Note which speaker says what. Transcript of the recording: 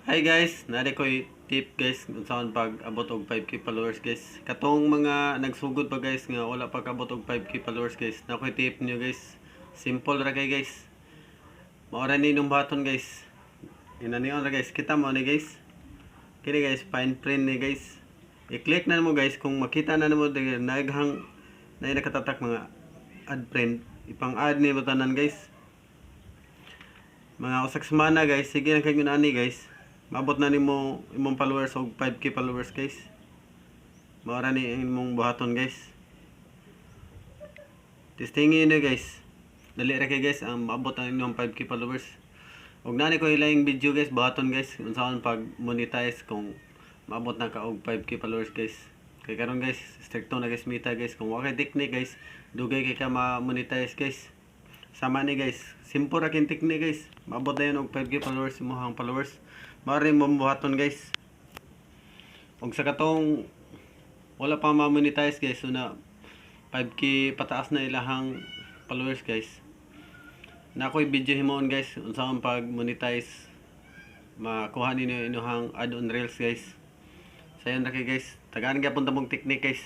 Speaker 1: Hi guys, nari ko'y tip guys kung saan pag abot og 5k followers guys. Katong mga nagsugod pa guys nga wala pa kabot og 5k followers guys. Na ko'y tip niyo guys. Simple ra kay guys. Maora ni nung baton guys. Inanion ra guys. Kita mo ni guys. Kini guys, fine print ni guys. I-click na mo guys kung makita na mo naghang na nakatatak mga add print. Ipang-add ni butanan guys. Mga usak semana guys, sige na kayo ani guys. Maabot na nimo imong followers og 5k followers guys. Maora ni imong buhaton guys. Testingin niyo guys. Dali ra kay guys ang maabot na inyong 5k followers. Og nani ko ilang video guys, buhaton guys unsaon pag monetize kung maabot na ka og 5k followers guys. Kay karon guys, stricto na guys meta guys. Kung wa kay technique guys, dugay kay ka ma-monetize guys. Sama ni guys, simple ra kin technique guys. Maabot na yun og 5k followers imong followers. Mari mo buhaton guys. Og sa katong wala pa ma-monetize guys, so na 5k pataas na ilahang followers guys. Na ako'y video himoon guys, unsaon pag monetize makuha ninyo inyong add-on reels guys. Sayon ra kay guys. Tagaan gyapon ta mong technique guys.